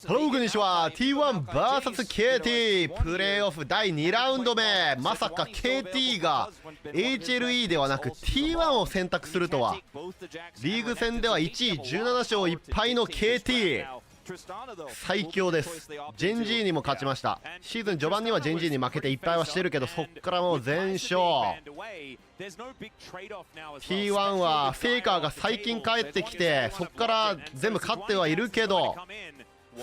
ハロー、こんにちは。T1vs KT プレイオフ第2ラウンド目。まさか KT が HLE ではなく T1 を選択するとは。リーグ戦では1位17勝1敗の KT。最強です。ジェンジーにも勝ちました。シーズン序盤にはジェンジーに負けて1敗はしてるけど、そっからもう全勝。T1 はフェイカーが最近帰ってきて、そっから全部勝ってはいるけど、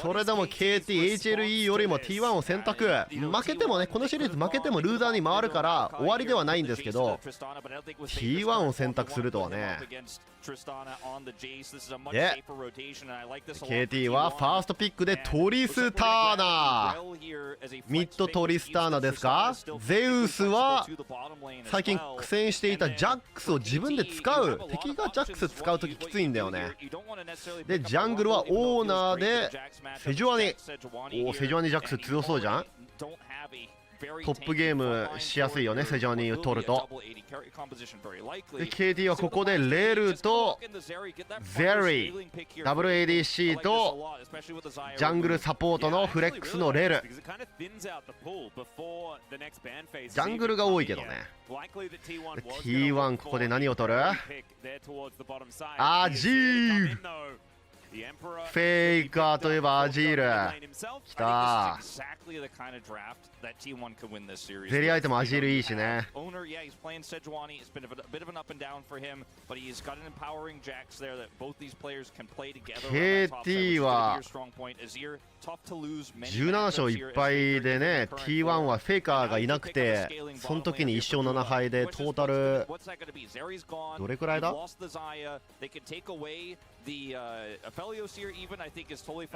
それでも KT、HLE よりも T1 を選択。負けてもね、このシリーズ負けてもルーザーに回るから終わりではないんですけど、T1 を選択するとはね。で、KT はファーストピックでトリスターナー。ミッドトリスターナですか。ゼウスは最近苦戦していたジャックスを自分で使う。敵がジャックス使うとききついんだよね。で、ジャングルはオーナーでセジュアニ。おお、セジュアニジャックス強そうじゃん。トップゲームしやすいよね、セジュアニを取ると。で KT はここでレルとゼリー、WADC とジャングルサポートのフレックスのレル。ジャングルが多いけどね。T1 ここで何を取る？アジール。フェイカーといえばアジールきた。ゼリーアイテムアジールいいしね。KT は17勝1敗でね、T1 はフェイカーがいなくて、その時に1勝7敗でトータルどれくらいだ？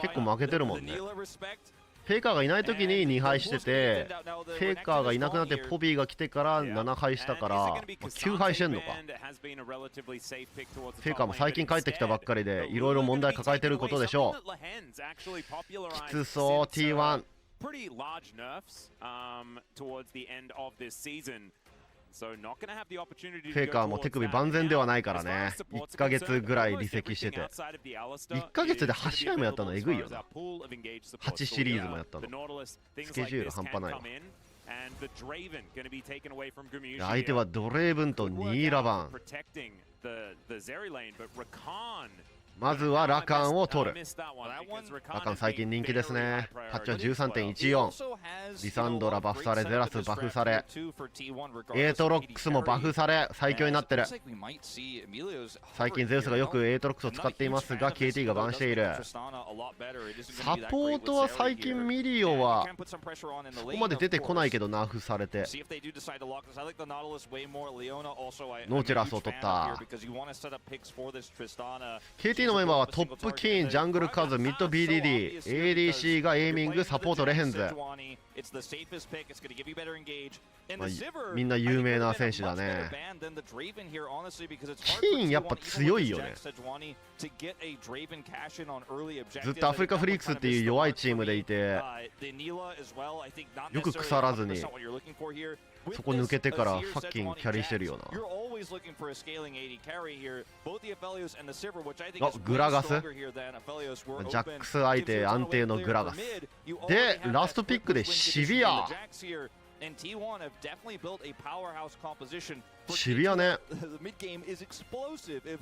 結構負けてるもんね。フェイカーがいない時に2敗してて、フェイカーがいなくなってポビーが来てから7敗したから、9敗してんのか。フェイカーも最近帰ってきたばっかりでいろいろ問題抱えてることでしょう。きつそう T1。フェイカーも手首万全ではないからね。1ヶ月ぐらい離席してて、1ヶ月で8試合もやったのえぐいよな。8シリーズもやったの。スケジュール半端ないわ。相手はドレーブンとニーラバン。まずはラカンを取る。ラカン最近人気ですね。パッチは 13.14。リサンドラバフされ、ゼラスバフされ、エートロックスもバフされ最強になってる。最近ゼウスがよくエートロックスを使っていますが KT がバンしている。サポートは最近ミリオはそこまで出てこないけどナーフされて、ノーチェラスを取った。KT のメンバーはトップキーン、ジャングルカズ、ミッド BDD、ADC がエイミング、サポートレヘンズ。みんな有名な選手だね。キーンやっぱ強いよね。ずっとアフリカフリークスっていう弱いチームでいて、よく腐らずにそこ抜けてからファッキンキャリーしてるよな。あ、グラガス。ジャックス相手安定のグラガスで、ラストピックでシビア。シビアね。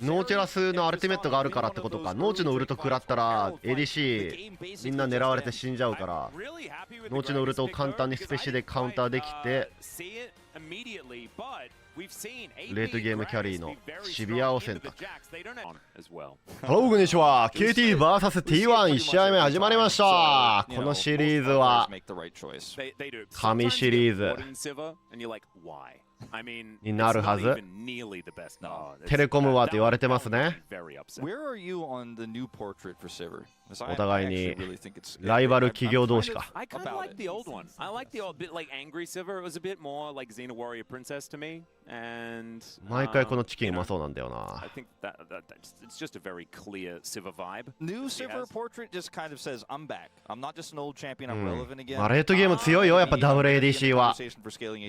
ノーチェラスのアルティメットがあるからってことか。ノーチのウルト食らったら ADC みんな狙われて死んじゃうから、ノーチのウルトを簡単にスペシでカウンターできて、レートゲームキャリーのシビアを選択。ハロー、こんにちは。 KTvs.T11 試合目始まりました。このシリーズは神シリーズになるはず。テレコムはと言われてますね。お互いにライバル企業同士か。毎回このチキンうまそうなんだよな。まあレートゲーム強いよやっぱ WADC は。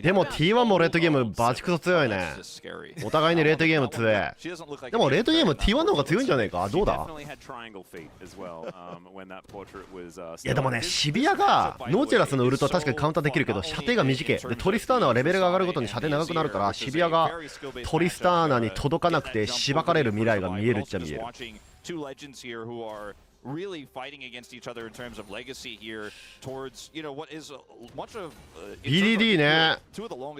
でも T1 もレートゲームバチクソ強いね。お互いにレートゲーム強い。でもレートゲーム T1 の方が強いんじゃねえか。どうだ。いやでもね、シビアがノーチェラスのウルトは確かにカウンターできるけど射程が短い。でトリスターナはレベルが上がるごとに射程長くなるから、シビアがトリスターナに届かなくてしばかれる未来が見えるっちゃ見える。BDD ね、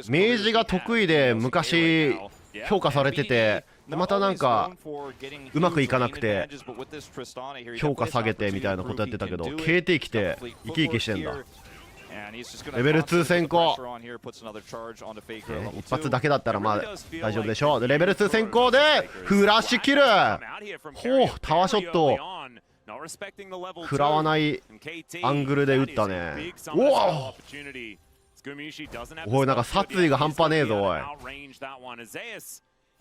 明治が得意で昔評価されてて、またなんかうまくいかなくて評価下げてみたいなことやってたけど、 KT 来て生き生きしてんだ。レベル2先行、一発だけだったらまあ大丈夫でしょう。でレベル2先行でフラッシュキル、ほうタワーショット食らわないアングルで打ったね。おお、おいなんか殺意が半端ねえぞおい。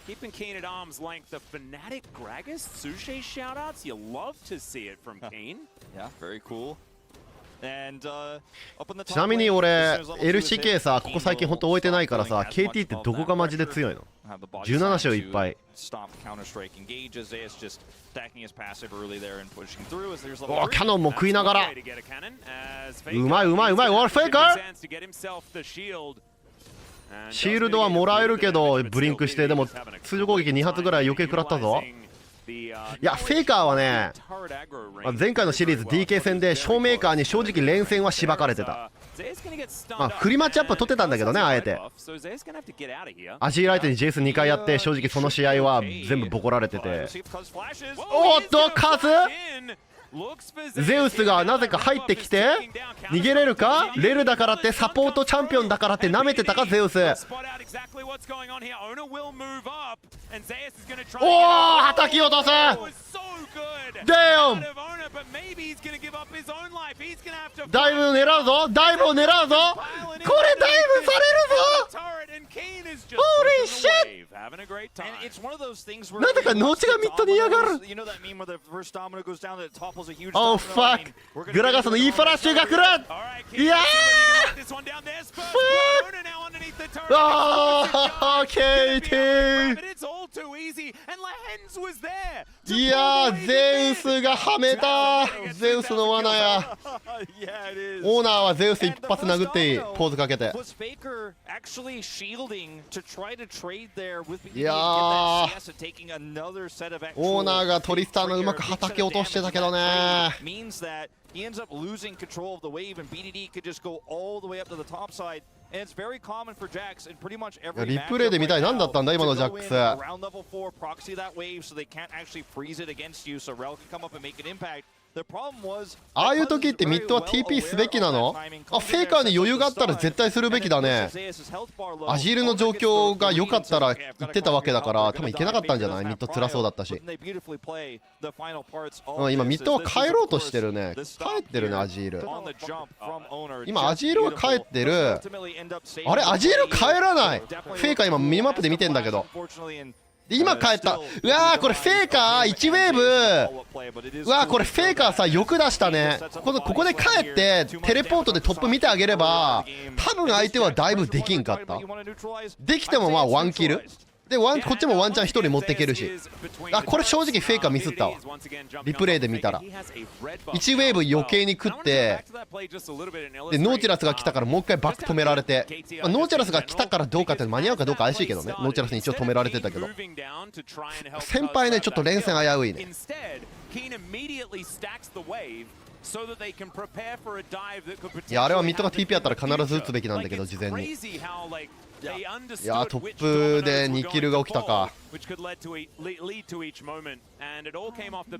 Keeping Kane at arm's length, the fanatic Gragas, Sushi shoutouts, you love to see it from Kane. Yeah, very cool. ちなみに俺 LCK さ、ここ最近ほんと終えてないからさ、 KT ってどこがマジで強いの？17勝1敗。おお、キャノンも食いながらうまいうまいうまい。おいフェイカーシールドはもらえるけどブリンクして、でも通常攻撃2発ぐらい余計食らったぞ。いやフェイカーはね、前回のシリーズ DK 戦でショーメーカーに正直連戦はしばかれてた。まあフリマッチアップ取ってたんだけどね、あえてアジール相手に JS2 回やって、正直その試合は全部ボコられてて。おっとカズゼウスがなぜか入ってきて逃げれるか。レルだからってサポートチャンピオンだからって舐めてたかゼウス。おおはたき落とす。デヨンダイブを狙うぞ、ダイブを狙うぞ。これダイブされるぞ。ホーリーシット。なぜかノーチがミッドに嫌がる。オーファック、グラガスのいいフラッシュが来る。いやーあー KT いやーゼウスがはめた。ゼウスの罠や。オーナーはゼウス一発殴っていい、ポーズかけて。いやーオーナーがトリスターのうまくはたき落としてたけどね。He ends up losing control of the wave, and BDD could just go all the way up to the top side. And it's very common for Jax in pretty much every match. リプレイで見たい。何だったんだ今のジャックス。Around level 4, proxy that wave so they can't actually freeze it against you, so Rel can come up and make an impact. ああいう時ってミッドは TP すべきなの？あ、フェイカーに余裕があったら絶対するべきだね。アジールの状況が良かったら行ってたわけだから、多分行けなかったんじゃない？ミッド辛そうだったし。今ミッドは帰ろうとしてるね。帰ってるねアジール。今アジールは帰ってる。あれアジール帰らない。フェイカー今ミニマップで見てんだけど。今帰った。うわーこれフェイカー1ウェーブ。うわーこれフェイカーさよく出したね。ここで帰ってテレポートでトップ見てあげれば多分相手はだいぶできんかった。できてもまあワンキルでこっちもワンチャン1人持ってけるし。あこれ正直フェイカーミスったわ。リプレイで見たら1ウェーブ余計に食って、でノーチラスが来たからもう一回バック止められて、ノーチラスが来たからどうかって間に合うかどうか怪しいけどね。ノーチラスに一応止められてたけど、先輩ねちょっと連戦危ういね。いやあれはミッドが TP やったら必ず打つべきなんだけど事前に。いやトップで2キルが起きたか。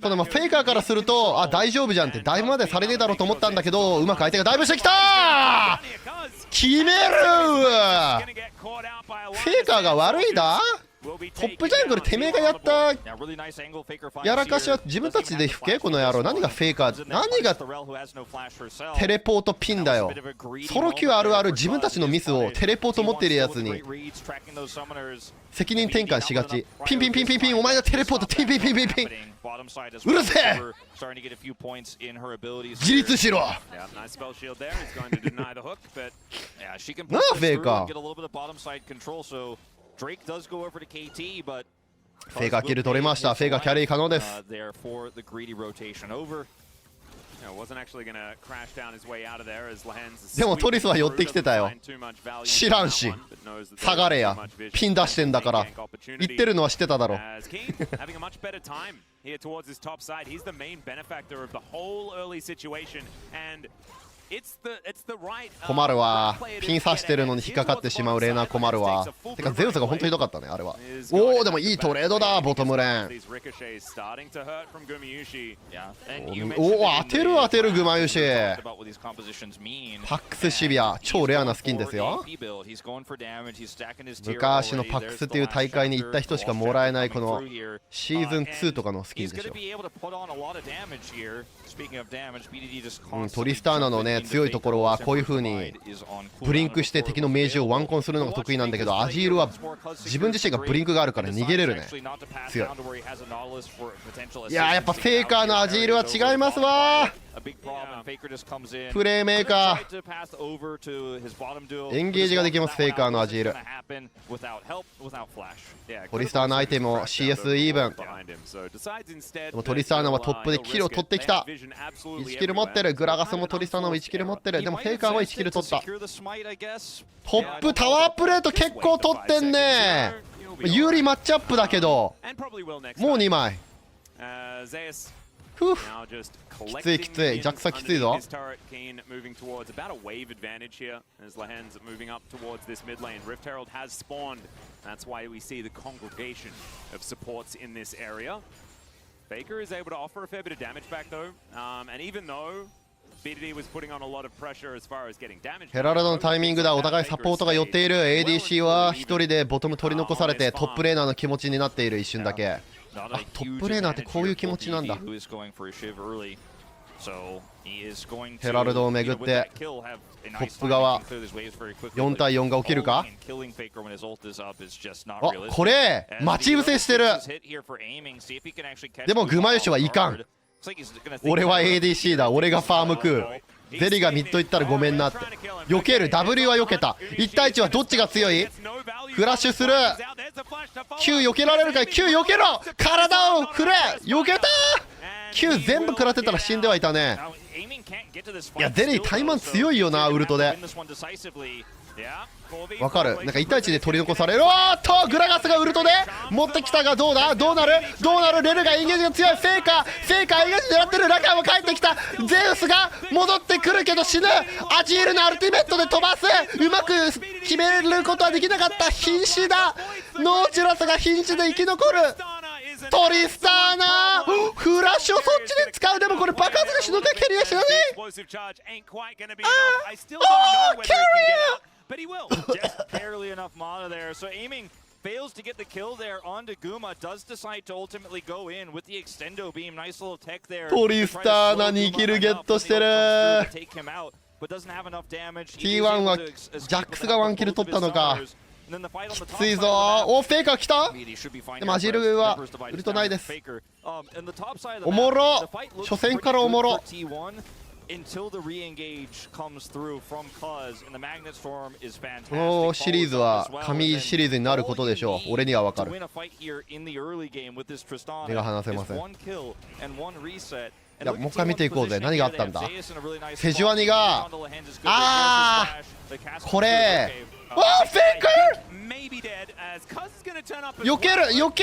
ただまあフェイカーからするとあ大丈夫じゃんって、ダイブまでされねえだろうと思ったんだけど、うまく相手がダイブしてきたー。決める。フェイカーが悪いだ。トップジャングルてめえがやったやらかしは自分たちで吹けこの野郎。何がフェイカー、何がテレポートピンだよ。ソロ Q あるある。自分たちのミスをテレポート持ってるやつに責任転換しがち。ピンピンピンピンピン、お前がテレポートピンピンピンピンピン、うるせえ、自立しろ。なあフェイカー。フェイカーキル取れました。フェイカーキャリー可能です。でもトリスは寄ってきてたよ。知らんし下がれや、ピン出してんだから。言ってるのは知ってただろ。困るわ。ピン刺してるのに引っかかってしまうレーナー困るわ。てかゼウスが本当にひどかったねあれは。おおでもいいトレードだボトムレーン。おお当てる当てるグマユシ。パックスシビア超レアなスキンですよ。昔のパックスっていう大会に行った人しかもらえないこのシーズン2とかのスキンでしょ。トリスターナのね強いところはこういう風にブリンクして敵の明治をワンコンするのが得意なんだけど、アジールは自分自身がブリンクがあるから逃げれるね。強い。いやーやっぱフェイカーのアジールは違いますわ。プレイメーカーエンゲージができます。フェイカーのアジール。トリスターナアイテムを CS イーブン。でもトリスターナはトップでキルを取ってきた。1キル持ってる。グラガスもトリスターナも1キル持ってる。でもフェイカーは1キル取った。トップタワープレート結構取ってんね。有利マッチアップだけどもう2枚。ふうきついきつい。ジャックさんきついぞ。ヘラルドのタイミングだ。お互いサポートが寄っている。 ADC は1人でボトム取り残されてトップレーナーの気持ちになっている。一瞬だけあトップレーナーってこういう気持ちなんだ。ヘラルドをめぐってトップ側4対4が起きるか。あこれ待ち伏せしてる。でもグマユシはいかん。俺は ADC だ。俺がファーム食う。ゼリがミッド行ったらごめんなって。避ける。 W は避けた。1対1はどっちが強い。フラッシュする。 Q 避けられるかい。 Q 避けろ。体を振れ。避けた。 Q 全部食らってたら死んではいたね。いやゼリータイマン強いよなウルトで。わかる。なんか1対1で取り残される。おーっとグラガスがウルトで持ってきたがどうだ。どうなるどうなる。レルがエンゲージが強い。フェイカーエンゲージ狙ってる。ラカーも帰ってきた。ゼウスが戻ってくるけど死ぬ。アジールのアルティメットで飛ばす。うまく決めることはできなかった。瀕死だ。ノーチュラスが瀕死で生き残る。トリスターナフラッシュをそっちで使う。でもこれ爆発が死ぬか。キャリア知らねえ。あーキャリアBut he will. Just barely enough mana there. So aiming fails to get the kill there onto Guma. Does decide to ultimately go in with the extendo beam. Nice little tech there. トリスターナ2キルゲットしてる。T1 はジャックスが1キル取ったのか。きついぞ。おフェイカー来た。でもアジールはウルトないです。おもろ。初戦からおもろ。このシリーズは神シリーズになることでしょう。俺には分かる。目が離せません。いやもう一回見ていこうぜ。何があったんだ。セジュアニがこれフェイク避け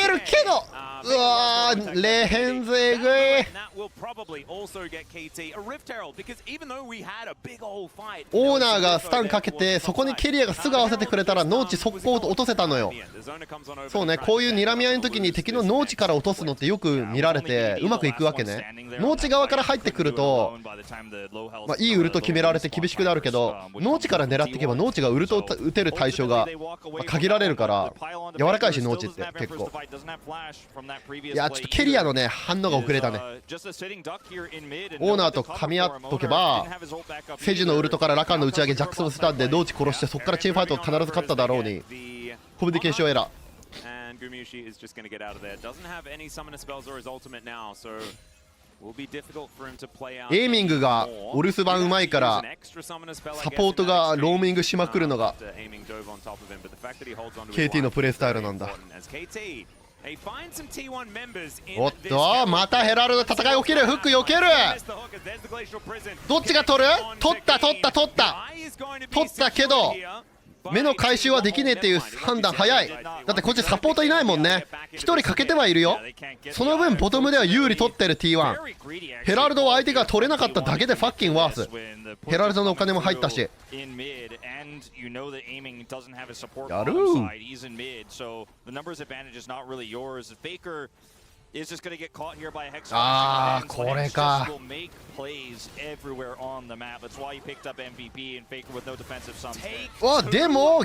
るけどうわーレヘンズえぐい。オーナーがスタンかけてそこにケリアがすぐ合わせてくれたら農地速攻落とせたのよ。そうねこういう睨み合いの時に敵の農地から落とすのってよく見られてうまくいくわけね。農地側から入ってくるといいウルト決められて厳しくなるけど農地から狙っていけば農地がウルトを打てる対象が限られるから柔らかいし、農地って結構。いやちょっとケリアのね反応が遅れたね。オーナーと噛み合っとけばセジのウルトからラカンの打ち上げジャックソンスタンで農地殺して、そこからチームファイトを必ず勝っただろうに。コミュニケーションエラー。エイミングがお留守番うまいからサポートがローミングしまくるのが KT のプレイスタイルなんだ。おっとまたヘラルド戦い起きる。フック避ける。どっちが取る？取った取った取った取ったけど目の回収はできねえっていう判断早い。だってこっちサポートいないもんね。1人欠けてはいるよ。その分ボトムでは有利取ってる T1。ヘラルドは相手が取れなかっただけでファッキンワース。ヘラルドのお金も入ったし。やるあー、これか。わ、でも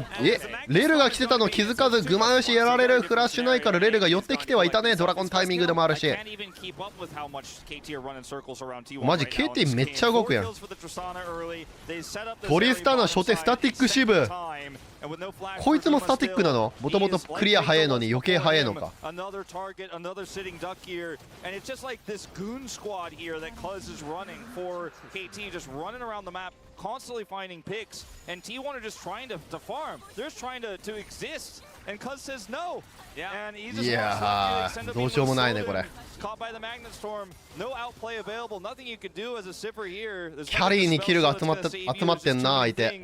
レルが来てたの気づかずグマヨシやられる。フラッシュないからレルが寄ってきてはいたね。ドラゴンタイミングでもあるし。マジ KT めっちゃ動くやん。トリスターの初手スタティックシブ。こいつもスタティックなの？もともとクリア早いのに余計早いのか。constantly finding picks, and T1 are just trying to farm. They're just trying to exist, and Cuz says no. And he just wants どうしようもないねこれ。 caught by the Magnet Storm. No outplay available. Nothing you could do as a Sipper here. キャリーにキルが集まってんな相手。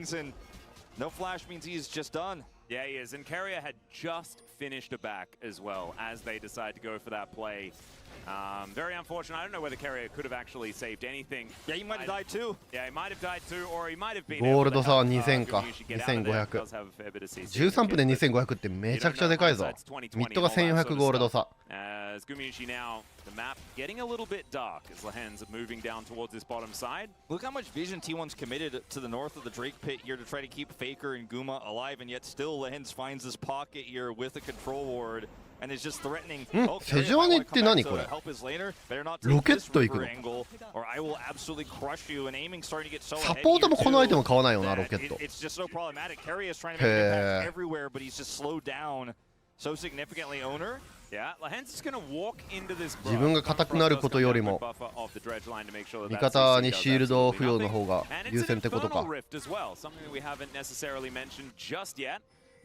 No flash means he's just done. Yeah, he is. And Carrier had just finished a back as well as they decide to go for that play. Very unfortunate. I don't know whether Carrier could have actually saved anything. Yeah, he might have died too. Yeah, he might have died too, or he might have been. ゴールド差は2000か。2500。13分で2500ってめちゃくちゃでかいぞ。ミッドが1400ゴールド差。As Gumiushi now, the map getting a little bit dark as Lahens are moving down towards this bottom side. Look how much vision T1's committed to the north of the Drake pit here to try to keep Faker and Guma alive, and yet still Lahens finds this pocket here with a control ward. And is just threatening. セジワネって何これ？ロケット行くの？サポートもこのアイテム買わないよな、ロケット。へー。自分が硬くなることよりも味方にシールド付与の方が優先ってことか。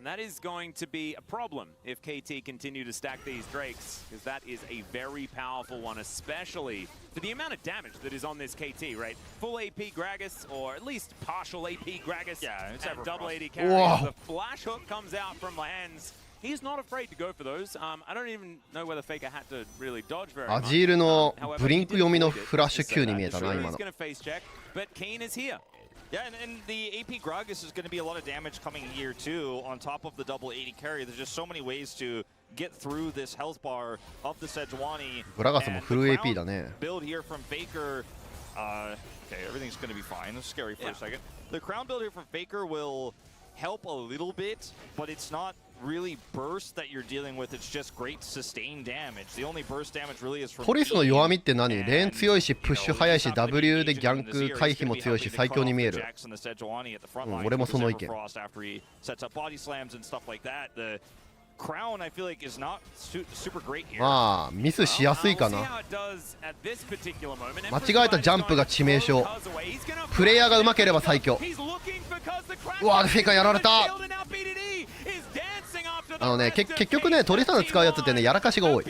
And that is going to be a problem if KT continue to stack these Drakes, because that is a very powerful one, especially for the amount of damage that is on this KT, right? Full AP Gragas, or at least partial AP Gragas, yeah, it's and double AD Whoa. carry. The flash hook comes out from Lahens. He's not afraid to go for those. I don't even know whether Faker had to really dodge very much. アジールのブリンク読みのフラッシュ Q に見えたな、今の。 He's going to face check, but Keen is here. Yeah, and the AP Gragas is going to be a lot of damage coming here too, on top of the double 80 carry. There's just so many ways to get through this health bar of the Sejuani. グラガスもフル AP だね。 Build here from Faker. Okay, everything's going to be fine. That's scary for a second. The crown build here from Faker will help a little bit, but it's not really burst that you're dealing with. It's just great sustained damage. The only burst damage really is from トリスの弱みって何？レーン強いし、プッシュ速いし、W でギャンク回避も強いし、最強に見える。俺もその意見。まあ、ミスしやすいかな。間違えたジャンプが致命傷。プレイヤーが上手ければ最強。うわ、フェイカーやられた。結局ね、トリスタンの使うやつってね、やらかしが多い。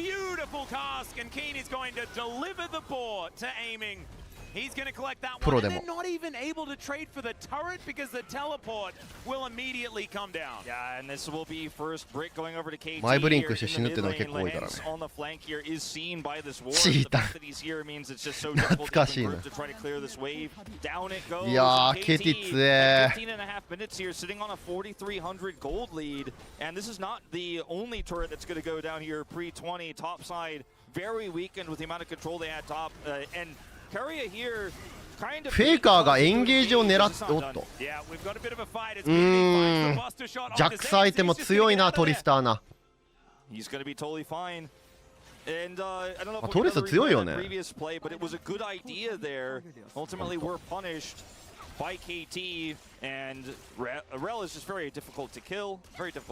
プロでも。前ブリンクして死ぬっていうのが結構多いからね。チーター。懐かしいな。いやー、KT 強え。Very weakened with the amount of control they had top, and Carrier here フェイカーがエンゲージを狙っておっとジャックス相手も強いなトリスターナ。トリス強いよね。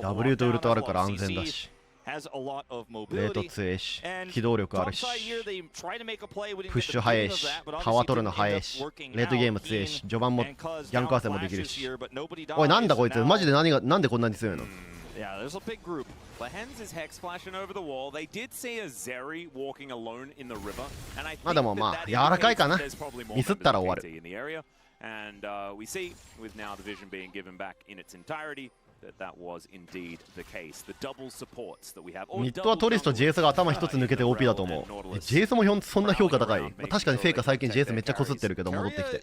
W とウルトあるから安全だし、レート強いし、機動力あるし、プッシュ速いし、タワー取るの速いし、レートゲーム強いし、序盤もギャンク合わせもできるし。おいなんだこいつ、マジでなんでこんなに強いの。まあでもまあ柔らかいかな。ミスったら終わる。And we see with now the vision being given back in its entirety that was indeed the case. The double supports that we have. ミッドはトリスと JS が頭一つ抜けて OP だと思う。JS もそんな評価高い。確かにフェイカー最近 JS めっちゃこすってるけど戻ってきて。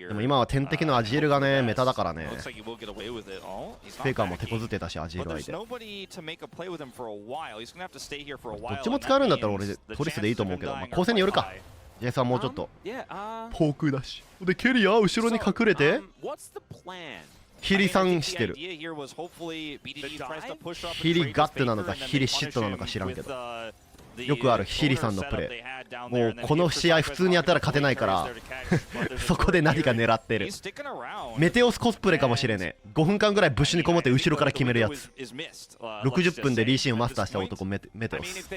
でも今は天敵のアジールがねメタだからね。フェイカーも手こずってたしアジール相手。どっちも使えるんだったら俺トリスでいいと思うけど、まあ、構成によるか。JS はもうちょっとポークだし。でケリアは後ろに隠れてヒリさんしてる。ヒリガットなのかヒリシットなのか知らんけど、よくあるヒリさんのプレー。もうこの試合普通にやったら勝てないからそこで何か狙ってる。メテオスコスプレかもしれねえ。5分間ぐらいブッシュにこもって後ろから決めるやつ。60分でリーシーンをマスターした男メテオス。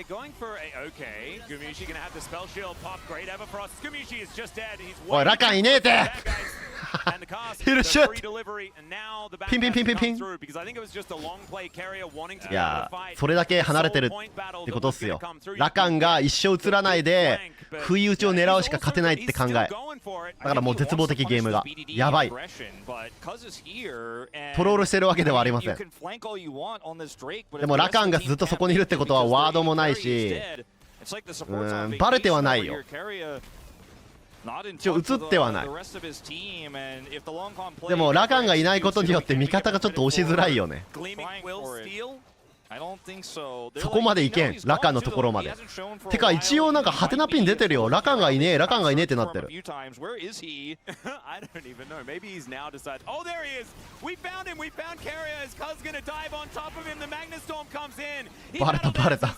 おいラカンいねえてヒルシュッピンピンピンピンピン。いやそれだけ離れてるってことっすよ。ラカンが一生映らないで不意打ちを狙うしか勝てないって考えだからもう絶望的ゲームがやばい。トロールしてるわけではありません。でもラカンがずっとそこにいるってことはワードもないしバレてはないよ。一応映ってはない。でもラカンがいないことによって味方がちょっと押しづらいよね。そこまでいけんラカンのところまで。てか一応なんかハテナピン出てるよ。ラカンがいねえラカンがいねえってなってる。バレたバレた。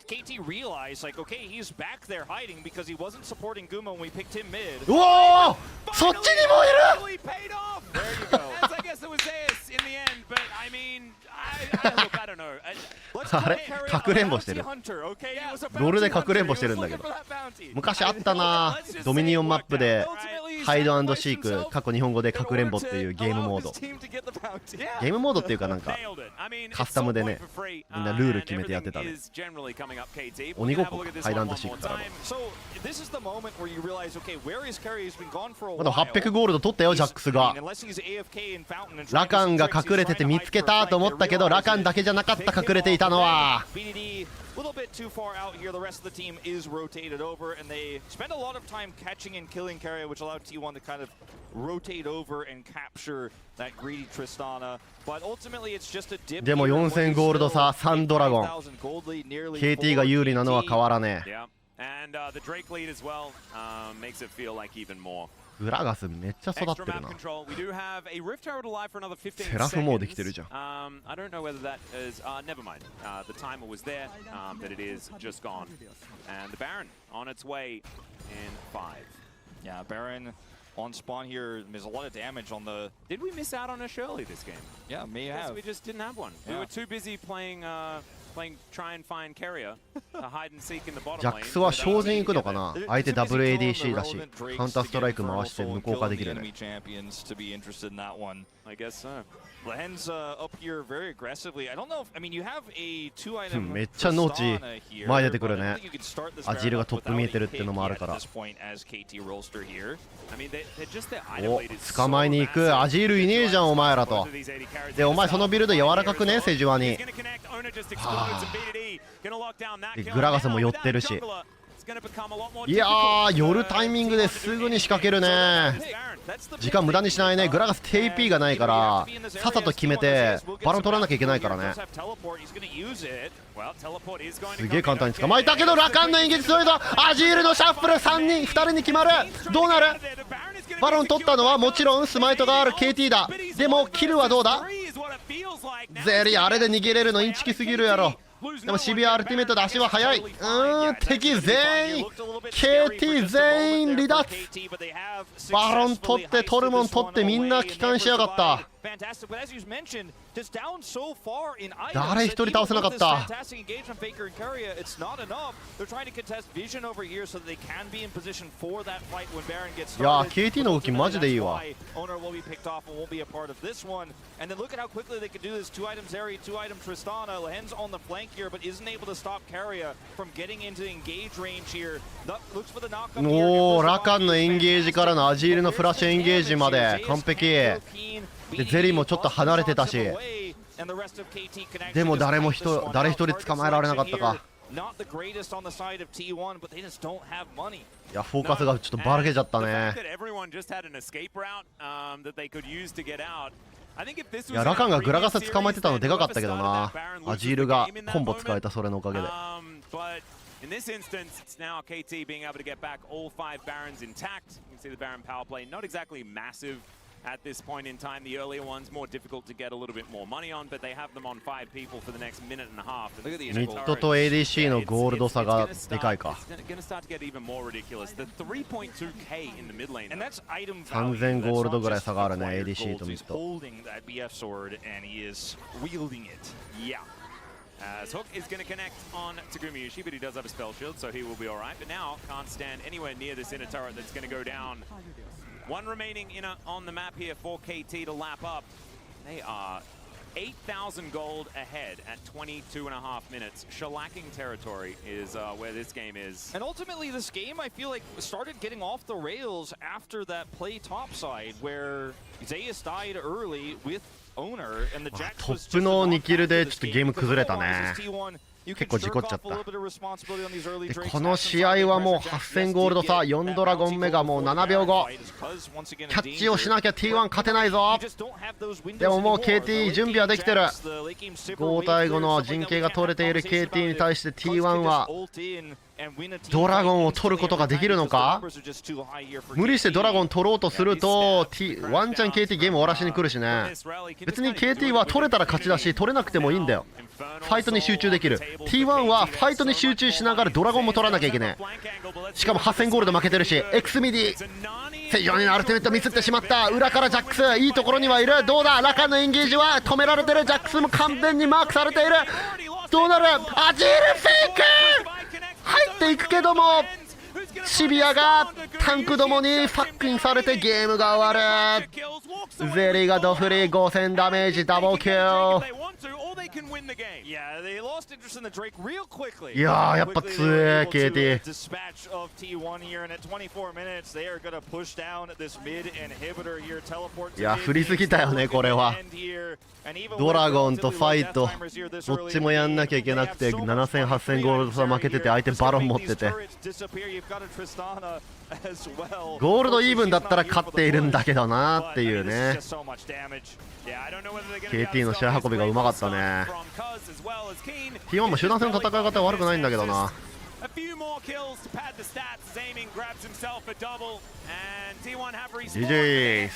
KT realized, like, okay, he's back there hiding because he wasn't supporting Guma when we picked him mid. うおーそっちにもいる。 Paid off. There you go. I guess it was Zeus in the end, but I mean, look, I don't know. あれかくれんぼしてる。ロールでかくれんぼしてるんだけど。昔あったなドミニオンマップでハイド&シーク過去日本語でかくれんぼっていうゲームモード。ゲームモードっていうかなんかカスタムでねみんなルール決めてやってたね。鬼ごっこハイド&シークからの。まだ800ゴールド取ったよジャックスが。ラカンが隠れてて見つけたと思ったけどラカンだけじゃなかった隠れていたのは。little bit too far out here. The rest of the team is rotated over, and they spend a lot of time catching and killing Carrier, which allowed T1 to kind of rotate over and capture that greedy Tristana. But ultimately, it's just a dip. でも4000ゴールド差3ドラゴン。KT が有利なのは変わらねえ。グラガスめっちゃ育ってるな。セラフもできてるじゃん。On spawn here, there's a lot of damage on the. Did we miss out on a Shirley this game? Yeah, may have. We just didn't have one. We were too busy playing try and find carrier, hide and seek in the bottom lane. ジャックスは精進行くのかな。相手 WADC だし、カウンターストライク回して無効化できるね。I guess so. Lens up here very aggressively. I don't know if I mean you have a 2 item. めっちゃノーチ前出てくるね。アジールがトップ見えてるっていうのもあるから。お、捕まえに行く。アジールいねえじゃんお前らと。でお前そのビルド柔らかくねセジュワに。はあ、グラガスも寄ってるし。いやー、寄るタイミングですぐに仕掛けるね。時間無駄にしないね。グラガス TP がないからさっさと決めてバロン取らなきゃいけないからね。すげえ簡単に捕まえたけど、ラカンの演劇強いぞ。アジールのシャッフル2人に決まる。どうなる。バロン取ったのはもちろんスマイトがある KT だ。でもキルはどうだ。ゼリーあれで逃げれるのインチキすぎるやろ。でもシビアアルティメットで足は速い。敵全員 KT 全員離脱。バロン取ってトルモン取ってみんな帰還しやがった。誰一人倒せなかった。いやー KT の動きマジでいいわ。おお、ラカンのエンゲージからのアジールのフラッシュエンゲージまで完璧で、ゼリーもちょっと離れてたし、でも誰一人捕まえられなかったか。いやフォーカスがちょっとばらけちゃったね。いやラカンがグラガス捕まえてたのでかかったけどな。アジールがコンボ使えた、それのおかげで。In this instance, it's now KT being able to get back all 5 Barons intact. You can see the Baron power play, not exactly massive at this point in time. The earlier ones more difficult to get a little bit more money on, but they have them on 5 people for the next minute and a half. And look at the ミッドと ADC のゴールド差がでかいか。3000ゴールドぐらい差があるね、ADC とミッド。Hook is going to connect on Tagumi-Yushi, but he does have a spell shield, so he will be alright. But now, can't stand anywhere near this inner turret that's going to go down. One remaining on the map here for KT to lap up. They are 8,000 gold ahead at 22.5 minutes. Shellacking territory is where this game is. And ultimately, this game, I feel like, started getting off the rails after that play topside, where Zeus died early withトップの2キルでちょっとゲーム崩れたね。結構事故っちゃった。でこの試合はもう8000ゴールド差、4ドラゴン目がもう7秒後。キャッチをしなきゃ T1 勝てないぞ。でももう KT 準備はできてる。5対5の陣形が取れている KT に対して T1 はドラゴンを取ることができるのか。無理してドラゴン取ろうとするとワンチャン KT ゲーム終わらしに来るしね。別に KT は取れたら勝ちだし、取れなくてもいいんだよ。ファイトに集中できる。 T1 はファイトに集中しながらドラゴンも取らなきゃいけない。しかも8000ゴールド負けてるし、X ミディセジョニのアルティメットミスってしまった。裏からジャックスいいところにはいる。どうだ、ラカンのエンゲージは止められてる。ジャックスも完全にマークされている。どうなる。アジールフェイク入っていくけども、シビアがタンクどもにファックインされてゲームが終わる。ゼリーがドフリー5000ダメージダブルキル。いやーやっぱ強え KT。いや振りすぎたよねこれは。ドラゴンとファイトどっちもやんなきゃいけなくて7000、8000ゴールド差負けてて、相手バロン持っててゴールドイーブンだったら勝っているんだけどなっていうね。 KT の試合運びがうまかったね。 T1 も集団戦の戦い方は悪くないんだけどな。GG